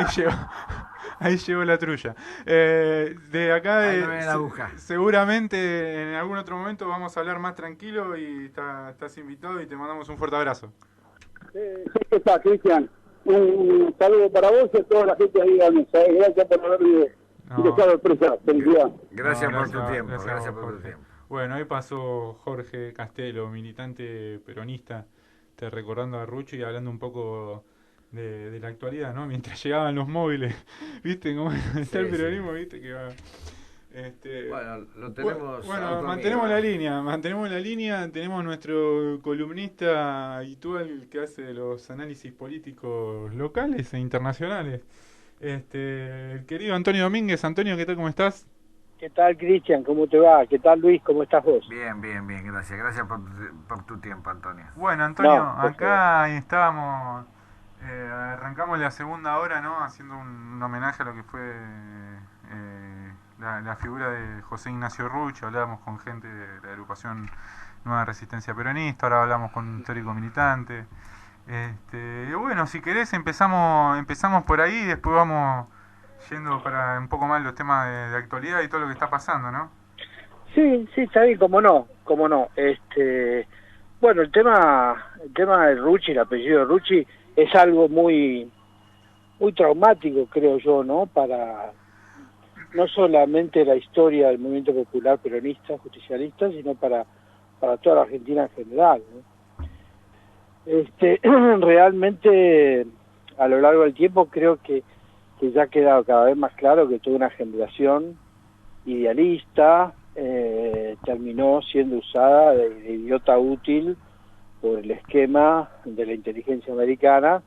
Ahí llegó, ahí llegó la trulla. De acá, Ahí no viene la aguja. seguramente en algún otro momento vamos a hablar más tranquilo y estás invitado y te mandamos un fuerte abrazo. ¿Qué está, Cristian? Un saludo para vos y a toda la gente ahí. Gracias por haberme No, dejado expresar. Felicidad. no, Gracias por tu tiempo, gracias a gracias vos, por tu Jorge. tiempo. Bueno, ahí pasó Jorge Castelo, militante peronista, te recordando a Rucho y hablando un poco de la actualidad, ¿no? Mientras llegaban los móviles, ¿viste cómo está el Sí, sí. peronismo? ¿Viste que va? Este, Bueno, lo tenemos a bueno, otro amigo, ¿eh? mantenemos la línea, tenemos nuestro columnista habitual que hace los análisis políticos locales e internacionales. El querido Antonio Domínguez. Antonio, ¿qué tal? ¿Cómo estás? ¿Qué tal, Cristian? ¿Cómo te va? ¿Qué tal, Luis? ¿Cómo estás vos? Bien, bien, bien, gracias. Gracias por tu tiempo, Antonio. Bueno, Antonio, No, por favor. acá estábamos, arrancamos la segunda hora, ¿no? Haciendo un homenaje a lo que fue la figura de José Ignacio Ruch. Hablábamos con gente de la agrupación Nueva Resistencia Peronista, ahora hablamos con un histórico militante. Y bueno, si querés empezamos por ahí y después vamos yendo para un poco más los temas de actualidad y todo lo que está pasando, ¿no? Sí, sí, está bien, cómo no, cómo no. Bueno, el tema de Rucci, el apellido de Rucci, es algo muy, muy traumático, creo yo, ¿no? Para no solamente la historia del movimiento popular peronista, justicialista, sino para toda la Argentina en general, ¿no? Realmente, a lo largo del tiempo, creo que ya ha quedado cada vez más claro que toda una generación idealista terminó siendo usada de idiota útil por el esquema de la inteligencia americana,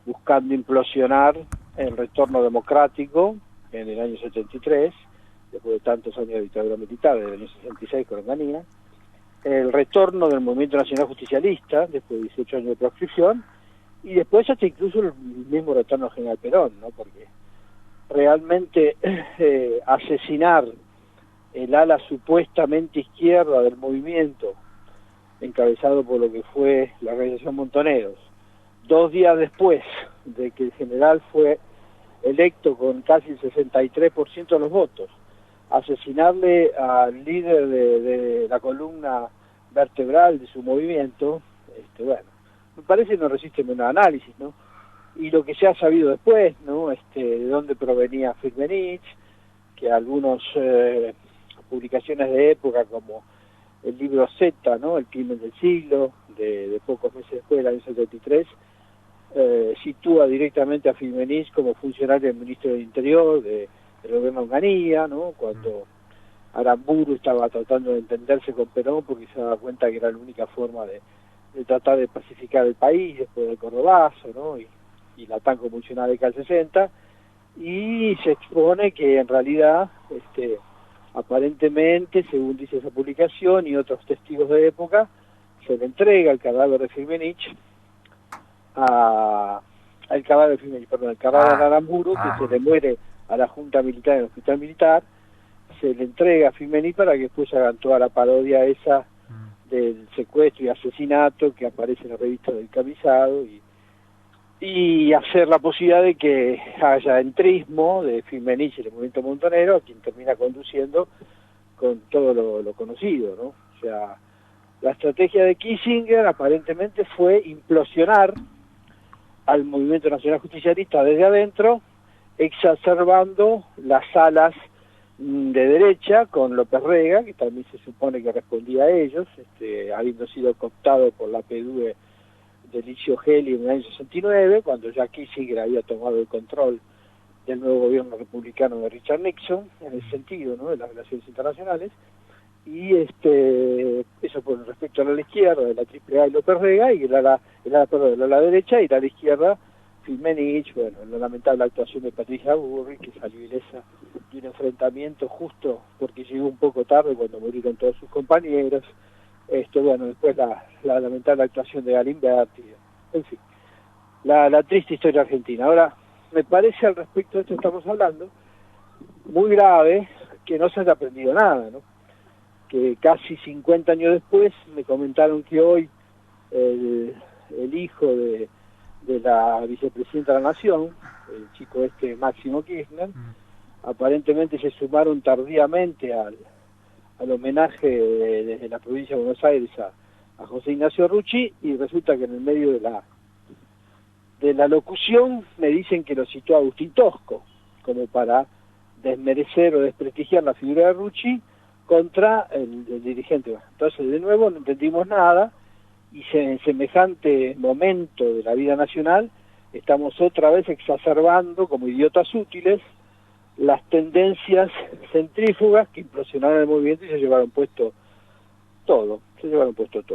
buscando implosionar el retorno democrático en el año 73, después de tantos años de dictadura militar, desde el año 66 con Onganía, el retorno del movimiento nacional justicialista, después de 18 años de proscripción, y después hasta incluso el mismo retorno al general Perón, ¿no? Porque realmente asesinar el ala supuestamente izquierda del movimiento, encabezado por lo que fue la organización Montoneros, 2 días después de que el general fue electo con casi el 63% de los votos, asesinarle al líder de la columna vertebral de su movimiento, bueno, me parece que no resiste un análisis, ¿no? Y lo que se ha sabido después, ¿no? De dónde provenía Firmenich, que algunos publicaciones de época como el libro Z, ¿no? El crimen del siglo, de pocos meses después del año 73, sitúa directamente a Firmenich como funcionario del Ministerio del Interior, del gobierno de Onganía, ¿no? Cuando Aramburu estaba tratando de entenderse con Perón porque se daba cuenta que era la única forma de tratar de pacificar el país después del Cordobazo, ¿no? Y la tan convulsionada década del 60, y se expone que en realidad, aparentemente, según dice esa publicación y otros testigos de época, se le entrega el cadáver de Firmenich al cadáver de Firmenich, perdón, el cadáver de Ah, Aramburu, que se ah, le muere a la Junta Militar en el Hospital Militar, se le entrega a Firmenich para que después hagan toda la parodia esa del secuestro y asesinato que aparece en la revista del Camisado, y hacer la posibilidad de que haya entrismo de Firmenich y el movimiento montonero, a quien termina conduciendo con todo lo conocido, ¿no? O sea, la estrategia de Kissinger aparentemente fue implosionar al movimiento nacional justicialista desde adentro, exacerbando las alas de derecha con López Rega, que también se supone que respondía a ellos, habiendo sido cooptado por la PDUE de Licio Gelli en el año 69, cuando ya Kissinger había tomado el control del nuevo gobierno republicano de Richard Nixon, en el sentido, ¿no?, de las relaciones internacionales, y eso por respecto a la izquierda, de la AAA y López Rega, y perdón, la derecha, y la izquierda, Firmenich, bueno, la lamentable actuación de Patricia Burri, que salió ilesa de un enfrentamiento justo porque llegó un poco tarde cuando murieron todos sus compañeros, bueno, después la lamentable actuación de Galimberti, en fin, la triste historia argentina. Ahora, me parece al respecto de esto que estamos hablando, muy grave que no se haya aprendido nada, ¿no? Que casi 50 años después me comentaron que hoy el hijo de la vicepresidenta de la Nación, el chico Máximo Kirchner. Aparentemente se sumaron tardíamente al homenaje desde la provincia de Buenos Aires a José Ignacio Rucci, y resulta que en el medio de la locución me dicen que lo citó Agustín Tosco, como para desmerecer o desprestigiar la figura de Rucci contra el dirigente. Entonces, de nuevo, no entendimos nada, y en semejante momento de la vida nacional estamos otra vez exacerbando, como idiotas útiles, las tendencias centrífugas que implosionaron el movimiento y se llevaron puesto todo,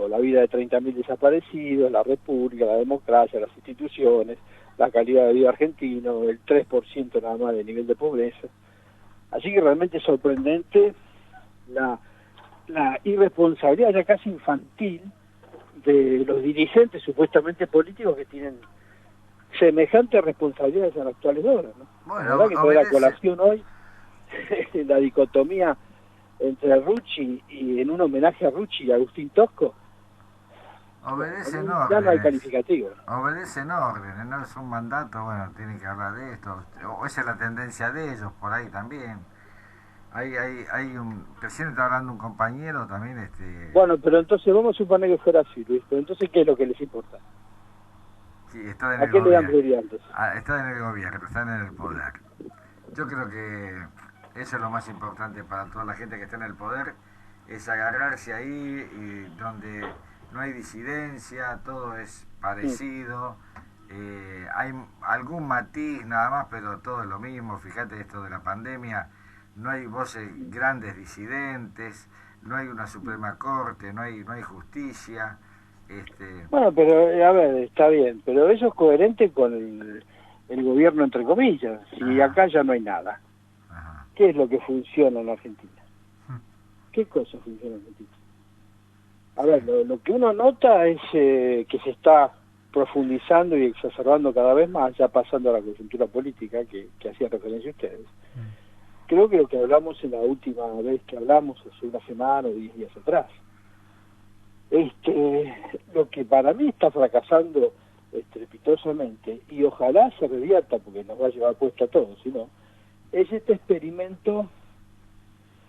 la vida de 30.000 desaparecidos, la república, la democracia, las instituciones, la calidad de vida argentino, el 3% nada más de nivel de pobreza. Así que realmente es sorprendente la irresponsabilidad ya casi infantil de los dirigentes supuestamente políticos que tienen semejantes responsabilidades en las actuales horas, ¿no? Bueno, la verdad que toda la colación hoy, la dicotomía entre Rucci y en un homenaje a Rucci y a Agustín Tosco, obedecen ya órdenes. no hay calificativo. Obedecen órdenes, no es un mandato, bueno, tienen que hablar de esto. O esa es la tendencia de ellos, por ahí también. Hay un... Recién está hablando un compañero también, Bueno, pero entonces vamos a suponer que fuera así, Luis, pero entonces ¿qué es lo que les importa? Sí, está en ¿A el qué le dan gobierno. prioridad entonces? Está en el gobierno, están en el poder. Yo creo que eso es lo más importante para toda la gente que está en el poder, es agarrarse ahí y donde no hay disidencia, todo es parecido, hay algún matiz nada más, pero todo es lo mismo. Fíjate esto de la pandemia, no hay voces grandes disidentes, no hay una Suprema Corte, no hay justicia. Bueno, pero a ver, está bien, pero eso es coherente con el gobierno entre comillas, si acá ya no hay nada. Ajá. ¿Qué es lo que funciona en Argentina? ¿Qué cosa funciona en Argentina? A ver, lo que uno nota es que se está profundizando y exacerbando cada vez más, ya pasando a la coyuntura política que hacían referencia ustedes. Creo que lo que hablamos en la última vez que hablamos, hace una semana o 10 días atrás, lo que para mí está fracasando estrepitosamente, y ojalá se revierta porque nos va a llevar puesto a todos, sino es este experimento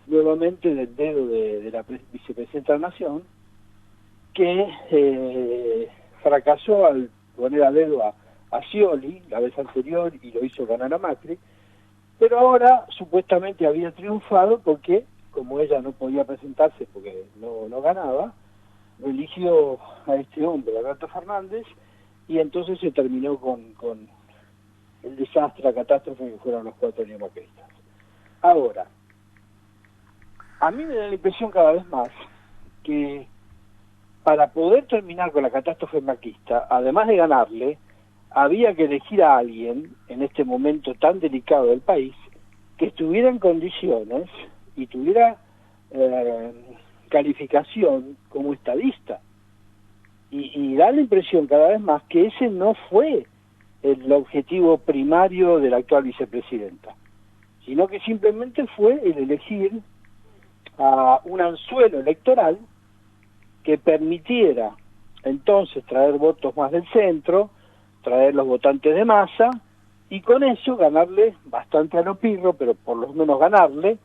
nuevamente del dedo de la vicepresidenta de la Nación, que fracasó al poner a dedo a Scioli la vez anterior y lo hizo ganar a Macri, pero ahora supuestamente había triunfado porque, como ella no podía presentarse porque no ganaba, lo eligió a este hombre, Alberto Fernández, y entonces se terminó con el desastre, la catástrofe que fueron los 4 años macristas. Ahora, a mí me da la impresión cada vez más que para poder terminar con la catástrofe macrista, además de ganarle, había que elegir a alguien en este momento tan delicado del país que estuviera en condiciones y tuviera calificación como estadista, y da la impresión cada vez más que ese no fue el objetivo primario de la actual vicepresidenta, sino que simplemente fue el elegir a un anzuelo electoral que permitiera entonces traer votos más del centro, traer los votantes de masa, y con eso ganarle bastante a lo pirro, pero por lo menos ganarle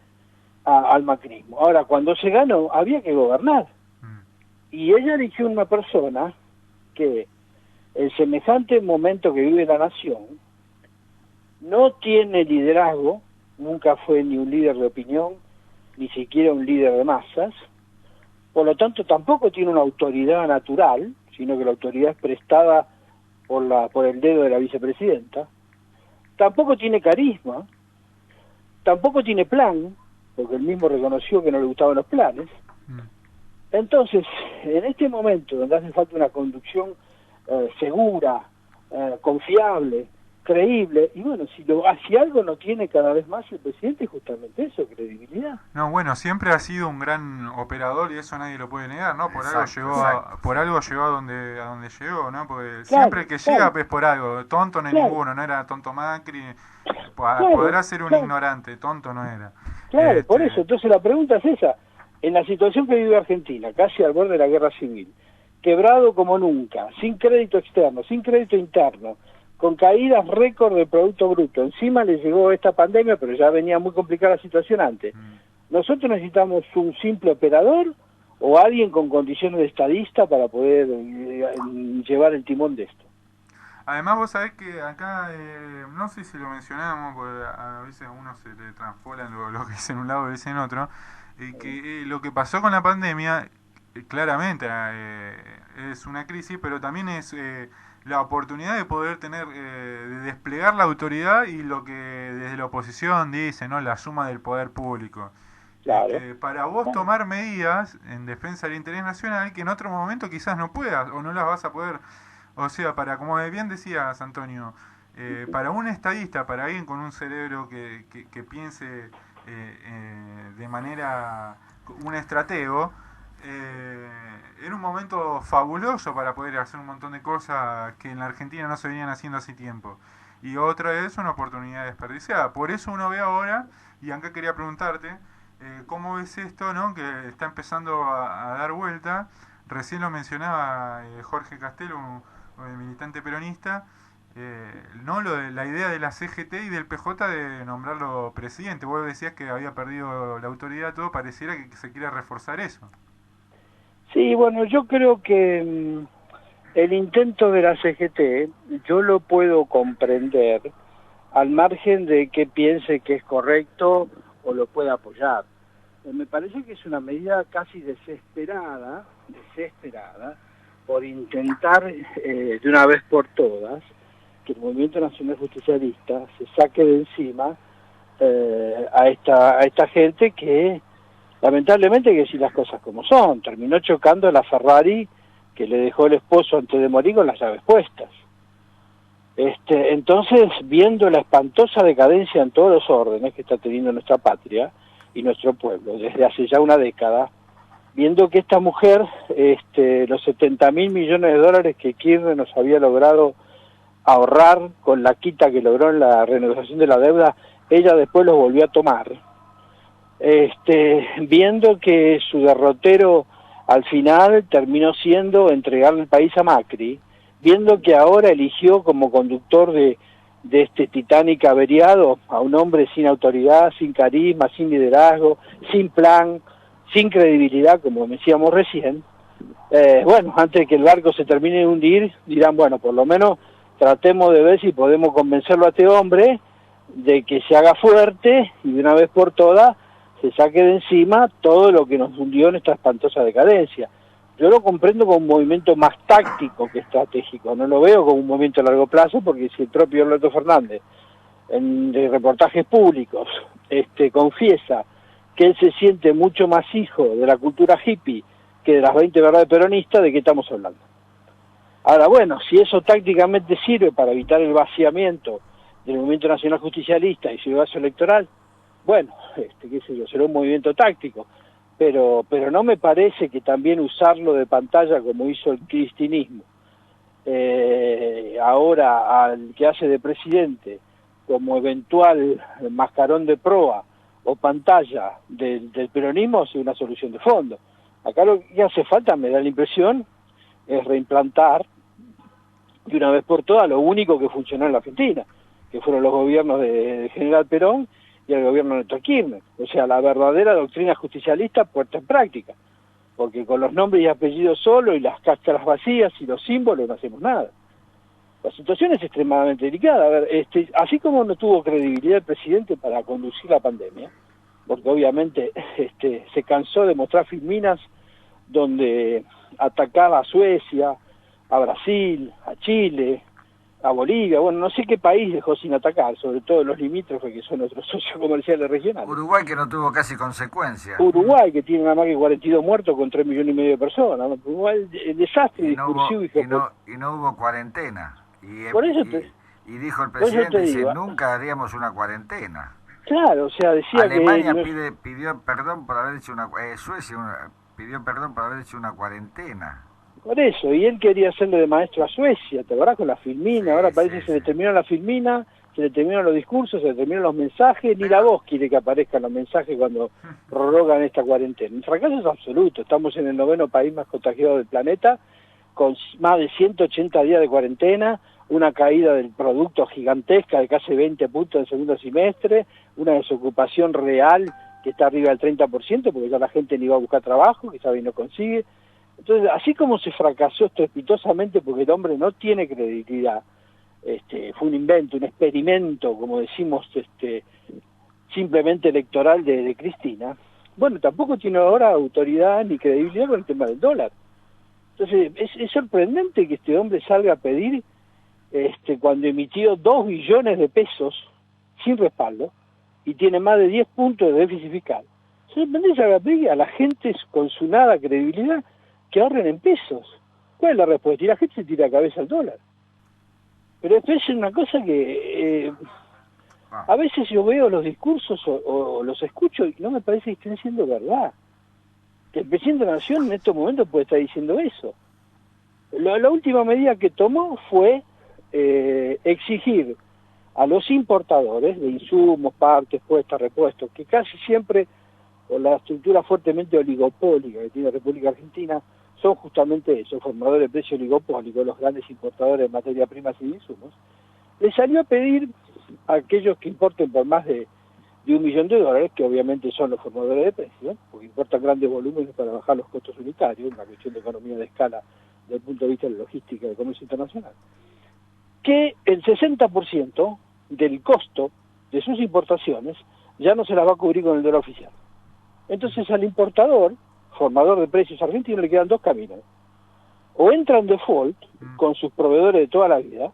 al macrismo. Ahora, cuando se ganó, había que gobernar. Y ella eligió una persona que, en semejante momento que vive la nación, no tiene liderazgo, nunca fue ni un líder de opinión, ni siquiera un líder de masas, por lo tanto tampoco tiene una autoridad natural, sino que la autoridad es prestada por el dedo de la vicepresidenta, tampoco tiene carisma, tampoco tiene plan, porque él mismo reconoció que no le gustaban los planes. Entonces, en este momento donde hace falta una conducción segura, confiable, creíble, y bueno, si algo no tiene cada vez más el presidente es justamente eso, credibilidad. No, bueno, siempre ha sido un gran operador y eso nadie lo puede negar, ¿no? Por Exacto, algo llegó a donde llegó, ¿no? Porque Claro, siempre que llega claro. es por algo. Tonto no es Claro. ninguno, no era tonto Macri. Claro, Podrá ser un claro. ignorante, tonto no era. Claro, por eso. Entonces la pregunta es esa. En la situación que vive Argentina, casi al borde de la guerra civil, quebrado como nunca, sin crédito externo, sin crédito interno, con caídas récord del Producto Bruto. Encima le llegó esta pandemia, pero ya venía muy complicada la situación antes. Nosotros necesitamos un simple operador o alguien con condiciones de estadista para poder llevar el timón de esto. Además vos sabés que acá, no sé si lo mencionamos, porque a veces a uno se le transpolan lo que dice en un lado y dice en otro, que lo que pasó con la pandemia, claramente es una crisis, pero también es la oportunidad de poder tener, de desplegar la autoridad y lo que desde la oposición dice, ¿no? La suma del poder público. Claro. Para vos tomar medidas en defensa del interés nacional que en otro momento quizás no puedas o no las vas a poder. O sea, para, como bien decías, Antonio, para un estadista, para alguien con un cerebro que piense de manera, un estratego, era un momento fabuloso para poder hacer un montón de cosas que en la Argentina no se venían haciendo hace tiempo. Y otra es una oportunidad desperdiciada. Por eso uno ve ahora, y acá quería preguntarte, ¿cómo ves esto, no? Que está empezando a dar vuelta? Recién lo mencionaba Jorge Castelo, un militante peronista, no lo de la idea de la CGT y del PJ de nombrarlo presidente. Vos decías que había perdido la autoridad, todo pareciera que se quiere reforzar eso. Sí, bueno, yo creo que el intento de la CGT yo lo puedo comprender al margen de que piense que es correcto o lo pueda apoyar. Me parece que es una medida casi desesperada por intentar de una vez por todas que el Movimiento Nacional Justicialista se saque de encima a esta gente que lamentablemente, hay que decir las cosas como son, terminó chocando la Ferrari que le dejó el esposo antes de morir con las llaves puestas. Entonces, viendo la espantosa decadencia en todos los órdenes que está teniendo nuestra patria y nuestro pueblo desde hace ya una década, viendo que esta mujer, los 70.000 millones de dólares que Kirchner nos había logrado ahorrar con la quita que logró en la renegociación de la deuda, ella después los volvió a tomar, viendo que su derrotero al final terminó siendo entregarle el país a Macri, viendo que ahora eligió como conductor de este Titanic averiado a un hombre sin autoridad, sin carisma, sin liderazgo, sin plan, sin credibilidad, como decíamos recién. Bueno, antes de que el barco se termine de hundir, dirán, bueno, por lo menos tratemos de ver si podemos convencerlo a este hombre de que se haga fuerte y de una vez por todas se saque de encima todo lo que nos hundió en esta espantosa decadencia. Yo lo comprendo como un movimiento más táctico que estratégico, no lo veo como un movimiento a largo plazo, porque si el propio Alberto Fernández, en reportajes públicos, confiesa que él se siente mucho más hijo de la cultura hippie que de las 20 verdades peronistas, ¿de qué estamos hablando? Ahora, bueno, si eso tácticamente sirve para evitar el vaciamiento del Movimiento Nacional Justicialista y su base electoral, bueno, qué sé yo, será un movimiento táctico, pero no me parece que también usarlo de pantalla como hizo el cristinismo, ahora al que hace de presidente como eventual mascarón de proa o pantalla del peronismo, sea una solución de fondo. Acá lo que hace falta, me da la impresión, es reimplantar de una vez por todas lo único que funcionó en la Argentina, que fueron los gobiernos de General Perón y el gobierno de Néstor Kirchner. O sea, la verdadera doctrina justicialista puesta en práctica, porque con los nombres y apellidos solo y las cáscaras vacías y los símbolos no hacemos nada. La situación es extremadamente delicada. A ver, así como no tuvo credibilidad el presidente para conducir la pandemia, porque obviamente se cansó de mostrar filminas donde atacaba a Suecia, a Brasil, a Chile, a Bolivia, bueno, no sé qué país dejó sin atacar, sobre todo los limítrofes que son nuestros socios comerciales regionales. Uruguay, que no tuvo casi consecuencias. Uruguay, que tiene nada más que 42 muertos con 3,5 millones de personas. Uruguay, el desastre discursivo. Y no hubo cuarentena. Por eso y dijo el presidente, dice, nunca haríamos una cuarentena. Claro, o sea, decía Alemania pidió perdón por haber hecho Suecia pidió perdón por haber hecho una cuarentena. Por eso, y él quería hacerle de maestro a Suecia, ¿te acordás? Con la filmina, sí, ahora parece que se le terminó la filmina, se le terminaron los discursos, se le terminaron los mensajes, ni la voz quiere que aparezcan los mensajes cuando prorrogan esta cuarentena. El fracaso es absoluto, estamos en el 9º país más contagiado del planeta con más de 180 días de cuarentena, una caída del producto gigantesca de casi 20 puntos en el segundo semestre, una desocupación real que está arriba del 30%, porque ya la gente ni va a buscar trabajo, que sabe y no consigue. Entonces, así como se fracasó estrepitosamente porque el hombre no tiene credibilidad, fue un invento, un experimento, como decimos, simplemente electoral de Cristina, bueno, tampoco tiene ahora autoridad ni credibilidad con el tema del dólar. Entonces, es sorprendente que este hombre salga a pedir, cuando emitió 2 billones de pesos sin respaldo y tiene más de 10 puntos de déficit fiscal. Sorprendente que salga a pedir a la gente con su nada credibilidad que ahorren en pesos. ¿Cuál es la respuesta? Y la gente se tira a cabeza al dólar. Pero esto es una cosa que a veces yo veo los discursos o los escucho y no me parece que estén siendo verdad. Que el presidente de la Nación en estos momentos puede estar diciendo eso. La última medida que tomó fue exigir a los importadores de insumos, partes, puestas, repuestos, que casi siempre, por la estructura fuertemente oligopólica que tiene la República Argentina, son justamente esos, formadores de precios oligopólicos, los grandes importadores de materia primas y de insumos, les salió a pedir a aquellos que importen por más de $1 millón, que obviamente son los formadores de precios, porque importan grandes volúmenes para bajar los costos unitarios, una cuestión de economía de escala desde el punto de vista de la logística y del comercio internacional, que el 60% del costo de sus importaciones ya no se las va a cubrir con el dólar oficial. Entonces al importador, formador de precios argentino, le quedan 2 caminos. O entra en default con sus proveedores de toda la vida,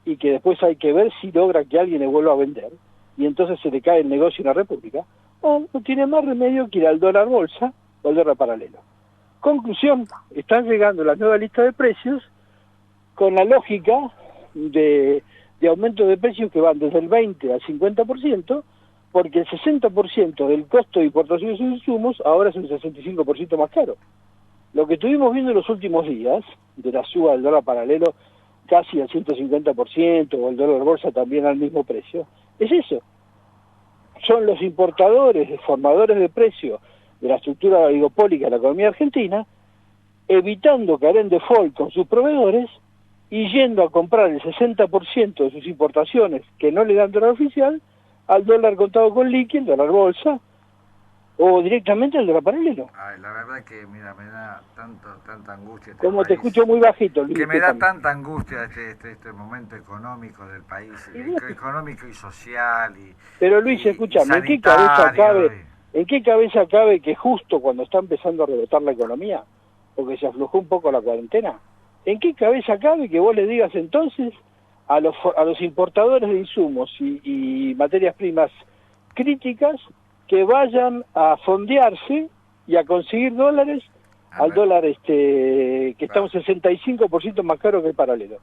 y que después hay que ver si logra que alguien le vuelva a vender, y entonces se le cae el negocio en la República, o no tiene más remedio que ir al dólar bolsa o al dólar paralelo. Conclusión, están llegando las nuevas listas de precios con la lógica de aumento de precios que van desde el 20 al 50%, porque el 60% del costo de importación de sus insumos ahora es un 65% más caro. Lo que estuvimos viendo en los últimos días, de la suba del dólar paralelo casi al 150%, o el dólar bolsa también al mismo precio, es eso. Son los importadores, formadores de precios de la estructura oligopólica de la economía argentina, evitando caer en default con sus proveedores y yendo a comprar el 60% de sus importaciones que no le dan dólar oficial al dólar contado con liqui, el dólar bolsa, o directamente al dólar paralelo. Ay, la verdad que, mira, me da tanta angustia este Como país, te escucho muy bajito, Luis. que me da tanta angustia este momento económico del país, económico y social. Pero Luis, escúchame, ¿en qué cabeza cabe que justo cuando está empezando a rebotar la economía, porque se aflojó un poco la cuarentena, ¿en qué cabeza cabe que vos le digas entonces a los importadores de insumos y materias primas críticas que vayan a fondearse y a conseguir dólares al dólar que está un 65% más caro que el paralelo?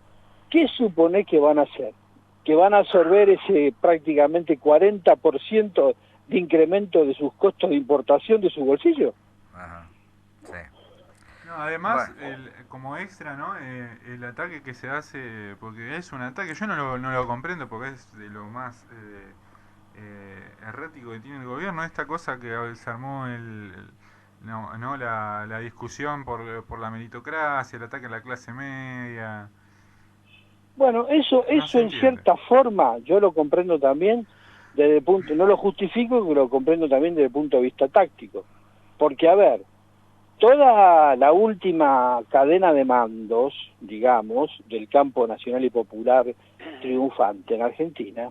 ¿Qué supone que van a hacer? ¿Que van a absorber ese prácticamente 40% de incremento de sus costos de importación de su bolsillo? Ajá, sí. No, además, Bueno. como extra, ¿no? El ataque que se hace, porque es un ataque, yo no lo comprendo porque es de lo más errático que tiene el gobierno, esta cosa que se armó la discusión por la meritocracia, el ataque a la clase media. Bueno, eso en cierta forma yo lo comprendo también desde el punto, no lo justifico, pero lo comprendo también desde el punto de vista táctico. Porque, a ver, toda la última cadena de mandos, digamos, del campo nacional y popular triunfante en Argentina,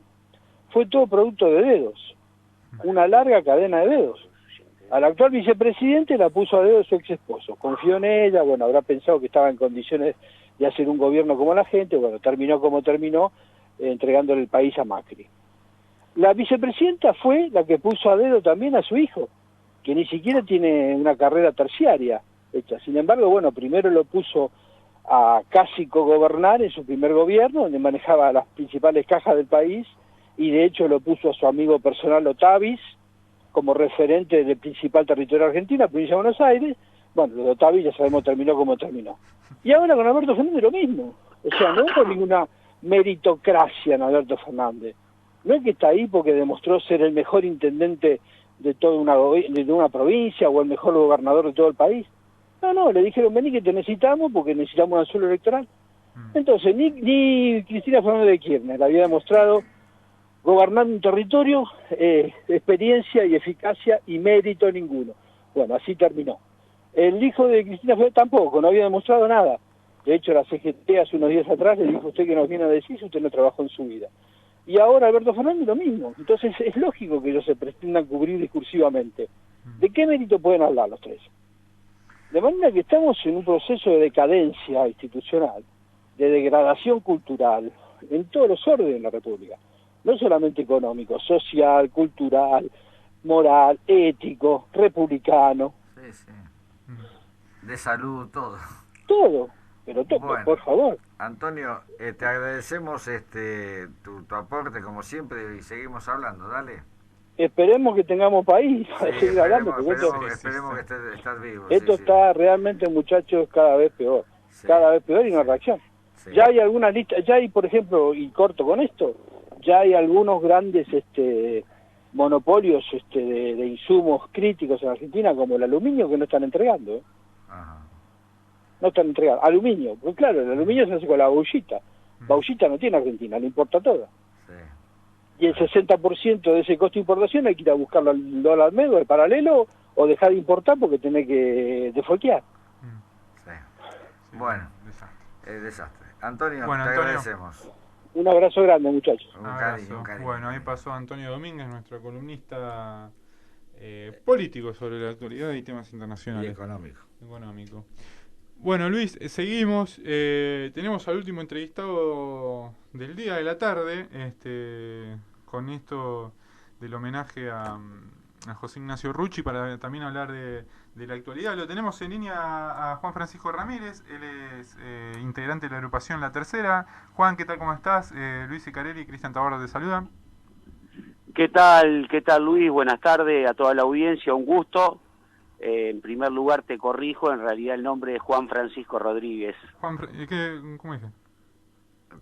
fue todo producto de dedos, una larga cadena de dedos. Al actual vicepresidente la puso a dedo su ex esposo, confió en ella, bueno, habrá pensado que estaba en condiciones de hacer un gobierno como la gente, bueno, terminó como terminó, entregándole el país a Macri. La vicepresidenta fue la que puso a dedo también a su hijo, que ni siquiera tiene una carrera terciaria hecha. Sin embargo, bueno, primero lo puso a casi cogobernar en su primer gobierno, donde manejaba las principales cajas del país, y de hecho lo puso a su amigo personal Otavis como referente del principal territorio argentino, provincia de Buenos Aires. Bueno, lo de Otavis ya sabemos terminó como terminó. Y ahora con Alberto Fernández lo mismo. O sea, no hubo ninguna meritocracia en Alberto Fernández. No es que está ahí porque demostró ser el mejor intendente de toda una provincia o el mejor gobernador de todo el país. No, le dijeron, vení que te necesitamos porque necesitamos un suelo electoral. Entonces, ni Cristina Fernández de Kirchner había demostrado gobernar un territorio, experiencia y eficacia y mérito ninguno. Bueno, así terminó. El hijo de Cristina Fernández tampoco, no había demostrado nada. De hecho, la CGT hace unos días atrás le dijo, usted que nos viene a decir si usted no trabajó en su vida. Y ahora Alberto Fernández lo mismo. Entonces es lógico que ellos se pretendan cubrir discursivamente. ¿De qué mérito pueden hablar los tres? De manera que estamos en un proceso de decadencia institucional, de degradación cultural, en todos los órdenes de la República. No solamente económico, social, cultural, moral, ético, republicano. Sí, sí. De salud, todo. Todo, pero todo, Bueno, por favor. Antonio, te agradecemos tu aporte como siempre y seguimos hablando, dale. Esperemos que tengamos país para Sí, seguir hablando. esperemos que estés vivo. Esto está realmente, muchachos, cada vez peor. Sí. Cada vez peor y no reacción. Sí. Ya hay algunas listas, ya hay, por ejemplo, y corto con esto, ya hay algunos grandes monopolios de insumos críticos en Argentina, como el aluminio, que no están entregando. Ajá. No están entregando. Aluminio, porque claro, el aluminio se hace con la bauxita. Bauxita no tiene Argentina, lo importa toda. Sí. Y el 60% de ese costo de importación hay que ir a buscarlo al dólar medio, al paralelo, o dejar de importar porque tenés que defolquear. Sí. Bueno, desastre. Antonio, Bueno, te Antonio. agradecemos. Un abrazo grande, muchachos. Un Abrazo. cariño. Bueno, ahí pasó Antonio Domínguez, nuestro columnista político sobre la actualidad y temas Y internacionales. económico. Bueno, Luis, seguimos. Tenemos al último entrevistado del día, de la tarde, con esto del homenaje a José Ignacio Rucci, para también hablar de la actualidad. Lo tenemos en línea a Juan Francisco Ramírez, él es integrante de la agrupación La Tercera. Juan, ¿qué tal? ¿Cómo estás? Luis Icarelli y Cristian Tabarro te saludan. ¿Qué tal Luis? Buenas tardes a toda la audiencia, un gusto. En primer lugar te corrijo, en realidad el nombre es Juan Francisco Rodríguez. ¿Cómo dije?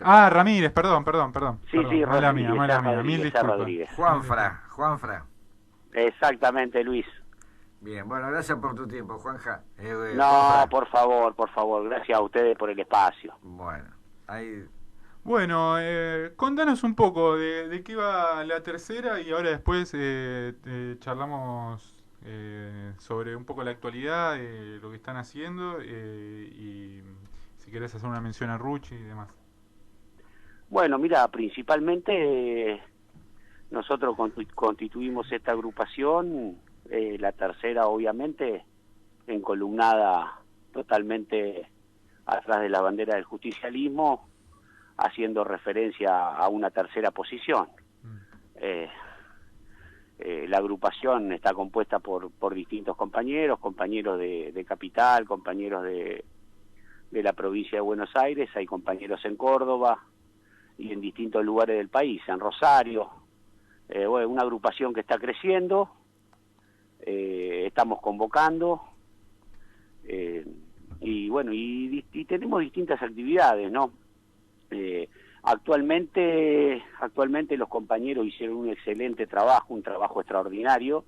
Ah, Ramírez, perdón. Sí, Mala mía, mil disculpas. Rodríguez. Juanfra. Exactamente, Luis. Bien, bueno, gracias por tu tiempo, Juanja. No, Juanfra. por favor, gracias a ustedes por el espacio. Bueno, ahí... Bueno, contanos un poco de qué va La Tercera y ahora después charlamos sobre un poco la actualidad, lo que están haciendo y si querés hacer una mención a Rucci y demás. Bueno, mira, principalmente nosotros constituimos esta agrupación, La Tercera obviamente, encolumnada totalmente atrás de la bandera del justicialismo, haciendo referencia a una tercera posición. La agrupación está compuesta por distintos compañeros de Capital, compañeros de la provincia de Buenos Aires, hay compañeros en Córdoba y en distintos lugares del país, en Rosario. Bueno, una agrupación que está creciendo, estamos convocando, y bueno, y tenemos distintas actividades, ¿no? Actualmente los compañeros hicieron un excelente trabajo, un trabajo extraordinario,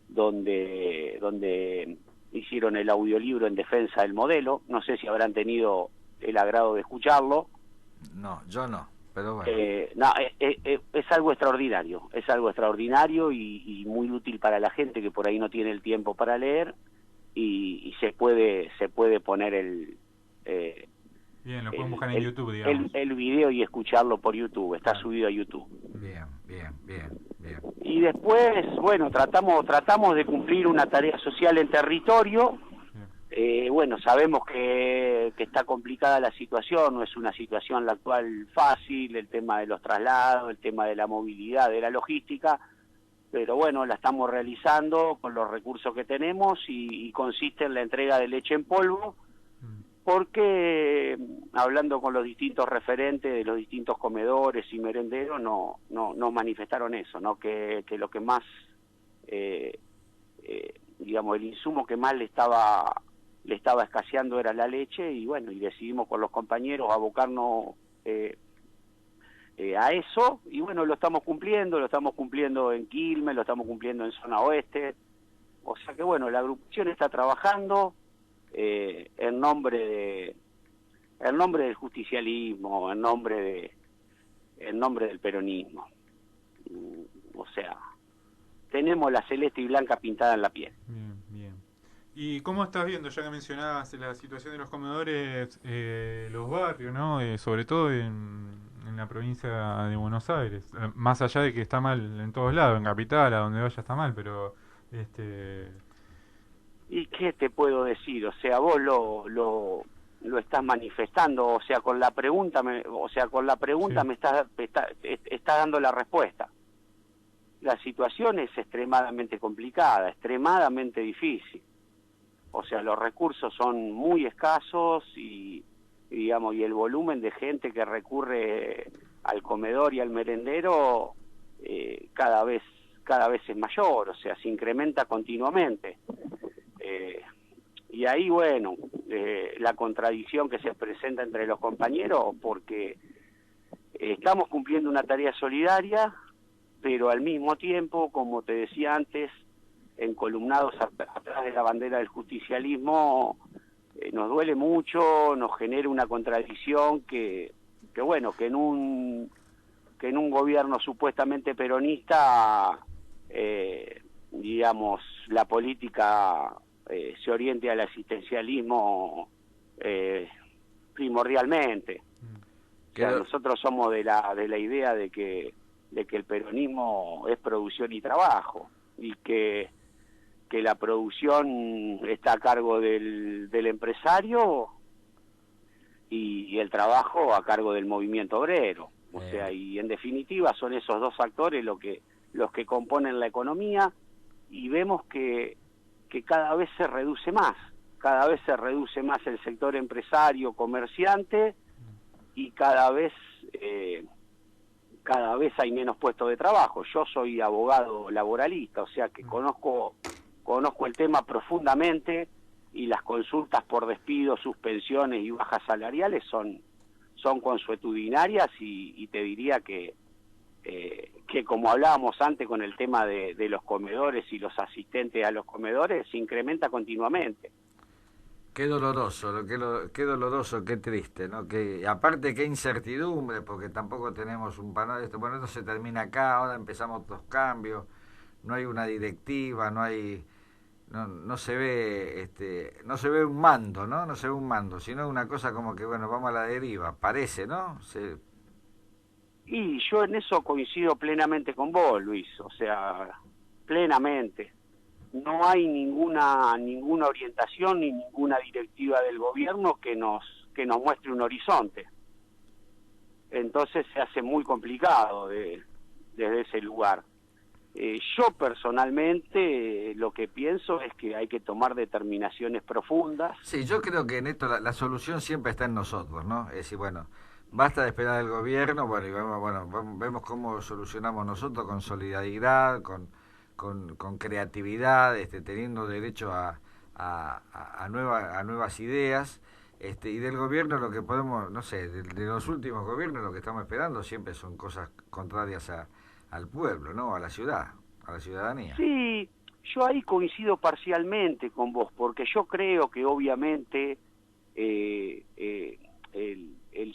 donde hicieron el audiolibro en defensa del modelo. No sé si habrán tenido el agrado de escucharlo. No, yo no, pero bueno. Es algo extraordinario y muy útil para la gente que por ahí no tiene el tiempo para leer y se puede poner Bien, lo pueden buscar en YouTube, digamos. El video y escucharlo por YouTube, está subido a YouTube. Bien. Y después, bueno, tratamos de cumplir una tarea social en territorio. Bueno, sabemos que está complicada la situación, no es una situación la actual fácil, el tema de los traslados, el tema de la movilidad, de la logística, pero bueno, la estamos realizando con los recursos que tenemos y consiste en la entrega de leche en polvo, porque hablando con los distintos referentes de los distintos comedores y merenderos nos manifestaron eso, ¿no? Que lo que más, digamos, el insumo que más le estaba escaseando era la leche, y bueno, y decidimos con los compañeros abocarnos a eso, y bueno, lo estamos cumpliendo en Quilmes, lo estamos cumpliendo en zona oeste, o sea que bueno, la agrupación está trabajando. en nombre del justicialismo, en nombre del peronismo. O sea, tenemos la celeste y blanca pintada en la piel. Bien, bien. ¿Y cómo estás viendo, ya que mencionabas la situación de los comedores, los barrios, ¿no? Sobre todo en la provincia de Buenos Aires, más allá de que está mal en todos lados, en Capital, a donde vaya está mal, pero ¿Y qué te puedo decir? O sea, vos lo estás manifestando, o sea, con la pregunta me sí, estás dando la respuesta. La situación es extremadamente complicada, extremadamente difícil. O sea, los recursos son muy escasos y digamos, y el volumen de gente que recurre al comedor y al merendero cada vez es mayor, o sea, se incrementa continuamente. Y ahí, bueno, la contradicción que se presenta entre los compañeros, porque estamos cumpliendo una tarea solidaria, pero al mismo tiempo, como te decía antes, encolumnados atrás de la bandera del justicialismo, nos duele mucho, nos genera una contradicción que bueno, que en un gobierno supuestamente peronista, digamos, la política se oriente al asistencialismo primordialmente. O sea, nosotros somos de la idea de que el peronismo es producción y trabajo, y que la producción está a cargo del empresario y el trabajo a cargo del movimiento obrero. O sea, y en definitiva son esos dos actores los que componen la economía, y vemos que cada vez se reduce más el sector empresario, comerciante, y cada vez hay menos puestos de trabajo. Yo soy abogado laboralista, o sea que conozco el tema profundamente, y las consultas por despido, suspensiones y bajas salariales son consuetudinarias, y te diría que como hablábamos antes con el tema de los comedores y los asistentes a los comedores, se incrementa continuamente. Qué doloroso, qué doloroso, qué triste, ¿no? Que aparte qué incertidumbre, porque tampoco tenemos un panorama de esto. Bueno, esto se termina acá, ahora empezamos otros cambios, no hay una directiva, no se ve no se ve un mando, ¿no? No se ve un mando, sino una cosa como que bueno, vamos a la deriva, parece, ¿no? Y yo en eso coincido plenamente con vos, Luis, o sea, plenamente. No hay ninguna orientación ni ninguna directiva del gobierno que nos muestre un horizonte. Entonces se hace muy complicado desde ese lugar. Yo personalmente lo que pienso es que hay que tomar determinaciones profundas. Sí, yo creo que en esto la solución siempre está en nosotros, ¿no? Es decir, bueno, basta de esperar al gobierno, bueno, y vemos cómo solucionamos nosotros con solidaridad, con creatividad, teniendo derecho a nuevas ideas, y del gobierno lo que podemos, no sé, de los últimos gobiernos lo que estamos esperando siempre son cosas contrarias al pueblo, ¿no? A la ciudadanía. Sí, yo ahí coincido parcialmente con vos, porque yo creo que obviamente el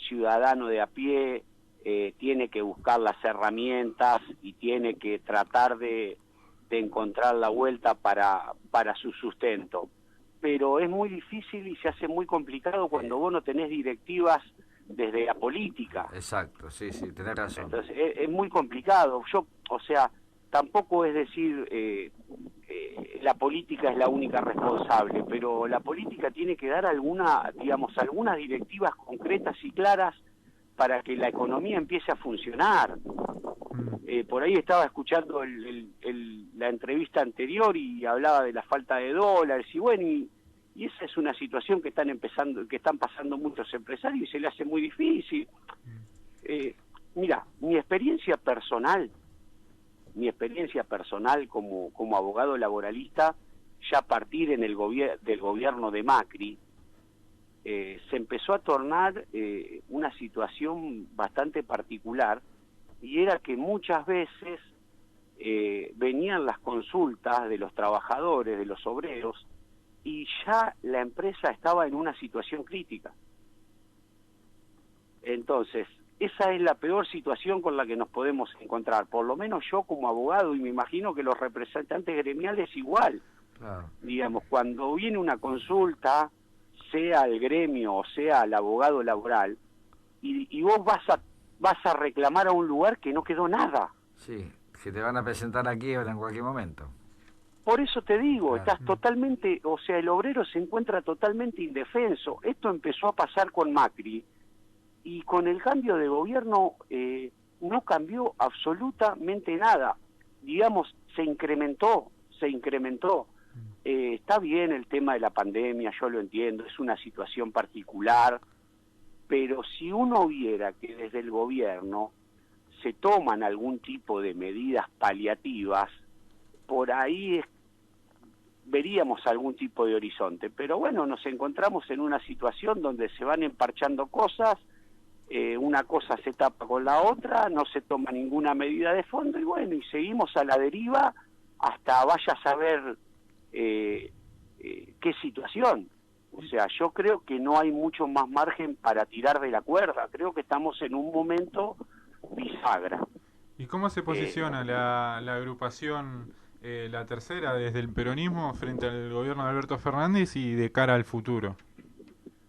ciudadano de a pie tiene que buscar las herramientas y tiene que tratar de encontrar la vuelta para su sustento. Pero es muy difícil y se hace muy complicado cuando vos no tenés directivas desde la política. Exacto, sí, tenés razón. Entonces es muy complicado. O sea, tampoco es decir la política es la única responsable, pero la política tiene que dar algunas directivas concretas y claras para que la economía empiece a funcionar. Por ahí estaba escuchando la entrevista anterior y hablaba de la falta de dólares, y bueno, y esa es una situación que están pasando muchos empresarios, y se le hace muy difícil. Mira, mi experiencia personal como abogado laboralista, ya a partir del gobierno de Macri, se empezó a tornar una situación bastante particular, y era que muchas veces venían las consultas de los trabajadores, de los obreros, y ya la empresa estaba en una situación crítica. Entonces, esa es la peor situación con la que nos podemos encontrar, por lo menos yo como abogado, y me imagino que los representantes gremiales igual. Claro. Digamos, cuando viene una consulta, sea el gremio o sea el abogado laboral, y vos vas a reclamar a un lugar que no quedó nada. Sí, que te van a presentar aquí en cualquier momento. Por eso te digo, Claro. estás totalmente, o sea, el obrero se encuentra totalmente indefenso. Esto empezó a pasar con Macri, y con el cambio de gobierno no cambió absolutamente nada. Digamos, se incrementó. Está bien el tema de la pandemia, yo lo entiendo, es una situación particular, pero si uno viera que desde el gobierno se toman algún tipo de medidas paliativas, por ahí veríamos algún tipo de horizonte. Pero bueno, nos encontramos en una situación donde se van emparchando cosas, una cosa se tapa con la otra, no se toma ninguna medida de fondo, y bueno, y seguimos a la deriva hasta vaya a saber qué situación. O sea, yo creo que no hay mucho más margen para tirar de la cuerda, creo que estamos en un momento bisagra. ¿Y cómo se posiciona la agrupación, la tercera, desde el peronismo frente al gobierno de Alberto Fernández y de cara al futuro?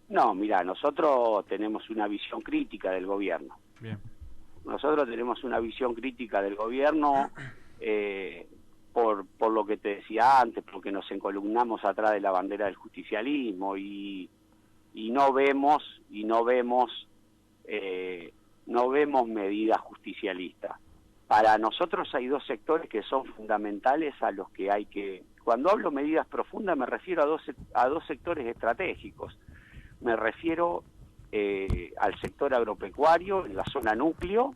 No, mira, nosotros tenemos una visión crítica del gobierno. Bien. Nosotros tenemos una visión crítica del gobierno por lo que te decía antes, porque nos encolumnamos atrás de la bandera del justicialismo y no vemos medidas justicialistas. Para nosotros hay dos sectores que son fundamentales a los que hay que... Cuando hablo medidas profundas me refiero a dos sectores estratégicos. Me refiero al sector agropecuario en la zona núcleo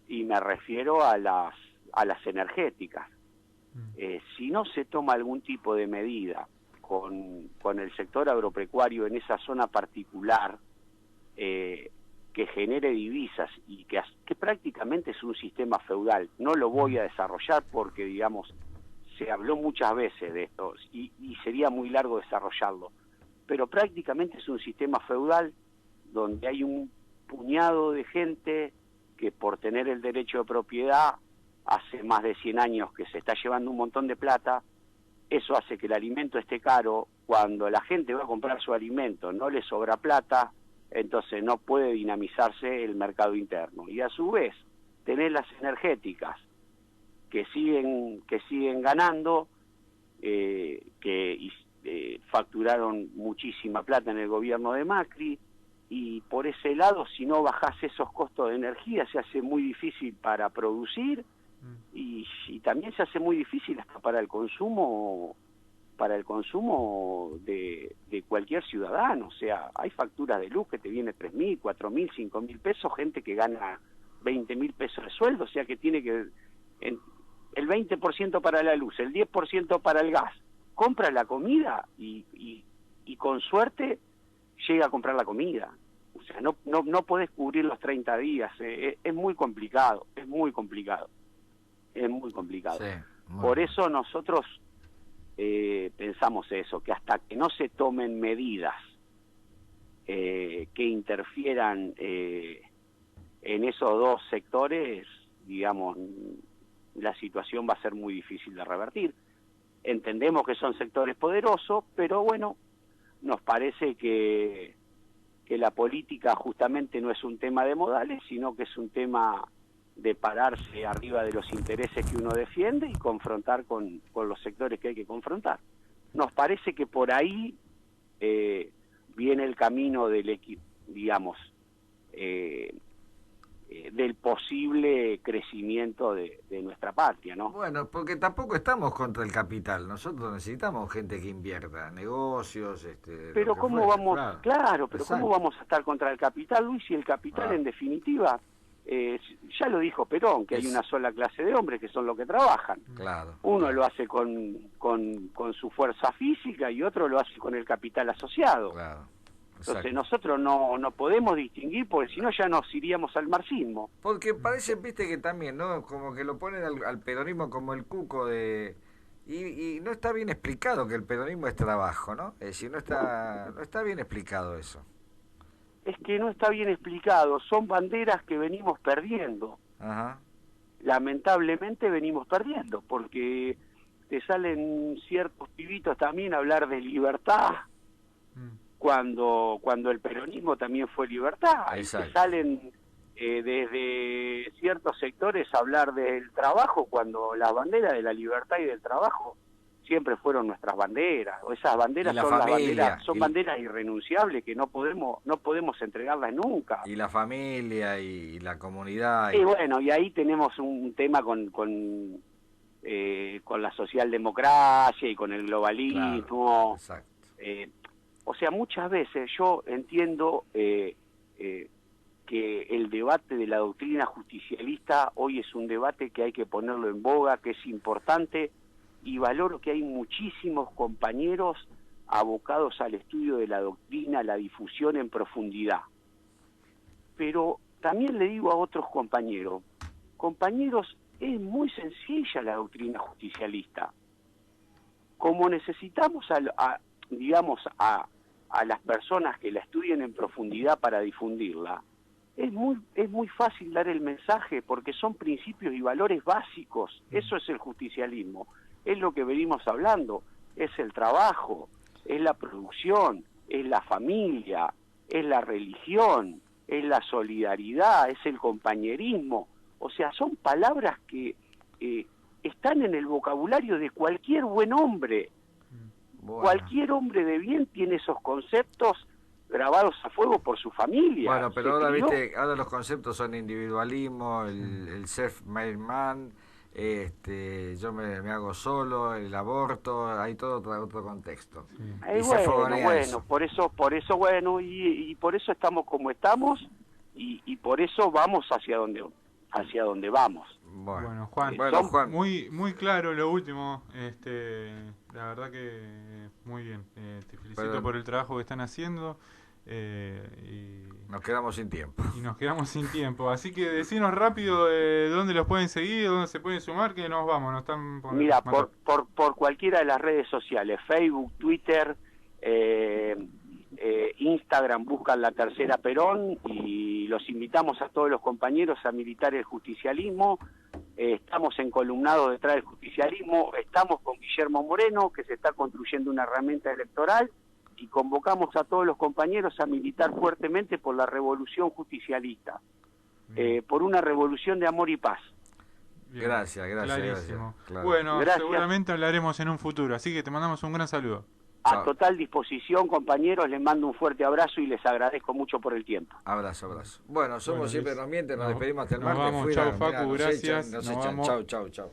y me refiero a las energéticas. Si no se toma algún tipo de medida con el sector agropecuario en esa zona particular, que genere divisas y que prácticamente es un sistema feudal, no lo voy a desarrollar porque, digamos, se habló muchas veces de esto y sería muy largo desarrollarlo, pero prácticamente es un sistema feudal donde hay un puñado de gente que por tener el derecho de propiedad hace más de 100 años que se está llevando un montón de plata. Eso hace que el alimento esté caro. Cuando la gente va a comprar su alimento no le sobra plata, entonces no puede dinamizarse el mercado interno. Y a su vez tenés las energéticas que siguen ganando, facturaron muchísima plata en el gobierno de Macri, y por ese lado, si no bajás esos costos de energía, se hace muy difícil para producir y también se hace muy difícil hasta para el consumo de cualquier ciudadano. O sea, hay facturas de luz que te viene 3.000, 4.000, 5.000 pesos, gente que gana 20.000 pesos de sueldo, o sea que tiene que el 20% para la luz, el 10% para el gas, compra la comida y con suerte llega a comprar la comida. O sea, no podés cubrir los 30 días, es muy complicado. Sí, por eso nosotros pensamos eso, que hasta que no se tomen medidas que interfieran en esos dos sectores, digamos, la situación va a ser muy difícil de revertir. Entendemos que son sectores poderosos, pero bueno, nos parece que la política justamente no es un tema de modales, sino que es un tema de pararse arriba de los intereses que uno defiende y confrontar con los sectores que hay que confrontar. Nos parece que por ahí viene el camino del del posible crecimiento de nuestra patria, ¿no? Bueno, porque tampoco estamos contra el capital. Nosotros necesitamos gente que invierta, negocios, pero cómo vamos, claro, pero exacto. ¿Cómo vamos a estar contra el capital, Luis? Si el capital en definitiva, ya lo dijo Perón, que hay una sola clase de hombres que son los que trabajan. Claro. Uno lo hace con su fuerza física y otro lo hace con el capital asociado. Claro. Entonces nosotros no podemos distinguir, porque si no ya nos iríamos al marxismo. Porque parece, viste, que también, ¿no? Como que lo ponen al peronismo como el cuco de Y no está bien explicado que el peronismo es trabajo, ¿no? Es decir, no está bien explicado eso. Es que no está bien explicado, son banderas que venimos perdiendo. Ajá. Lamentablemente venimos perdiendo, porque te salen ciertos pibitos también a hablar de libertad, cuando el peronismo también fue libertad. Exacto. Y te salen desde ciertos sectores a hablar del trabajo, cuando las banderas de la libertad y del trabajo siempre fueron nuestras banderas, o esas banderas son las banderas, son banderas irrenunciables que no podemos entregarlas nunca. Y la familia y la comunidad. Y bueno, y ahí tenemos un tema con la socialdemocracia y con el globalismo. Claro, exacto. O sea, muchas veces yo entiendo que el debate de la doctrina justicialista hoy es un debate que hay que ponerlo en boga, que es importante, y valoro que hay muchísimos compañeros abocados al estudio de la doctrina, la difusión en profundidad. Pero también le digo a otros compañeros, es muy sencilla la doctrina justicialista. Como necesitamos a las personas que la estudien en profundidad para difundirla, es muy fácil dar el mensaje porque son principios y valores básicos. Eso es el justicialismo. Es lo que venimos hablando. Es el trabajo, es la producción, es la familia, es la religión, es la solidaridad, es el compañerismo. O sea, son palabras que están en el vocabulario de cualquier buen hombre. Bueno. Cualquier hombre de bien tiene esos conceptos grabados a fuego por su familia. Bueno, pero ahora, viste, ahora los conceptos son individualismo, el self-made man, yo me hago solo, el aborto, hay todo otro contexto. Sí. Bueno, por eso bueno, y por eso estamos como estamos, y por eso vamos hacia donde vamos. Bueno, Juan, Juan, muy claro lo último, la verdad que muy bien, te felicito por el trabajo que están haciendo. Y nos quedamos sin tiempo. Así que decinos rápido dónde los pueden seguir, dónde se pueden sumar, que nos vamos. Nos están Mira, por cualquiera de las redes sociales, Facebook, Twitter, Instagram, buscan La Tercera Perón, y los invitamos a todos los compañeros a militar el justicialismo. Estamos encolumnados detrás del justicialismo, estamos con Guillermo Moreno, que se está construyendo una herramienta electoral, y convocamos a todos los compañeros a militar fuertemente por la revolución justicialista, por una revolución de amor y paz. Bien. Gracias. Claro. Bueno, seguramente hablaremos en un futuro, así que te mandamos un gran saludo. A total disposición, compañeros, les mando un fuerte abrazo y les agradezco mucho por el tiempo. Abrazo. Bueno, somos siempre Nos Mienten, nos despedimos hasta el martes. Vamos, chau Facu, gracias. Nos echan. Chau.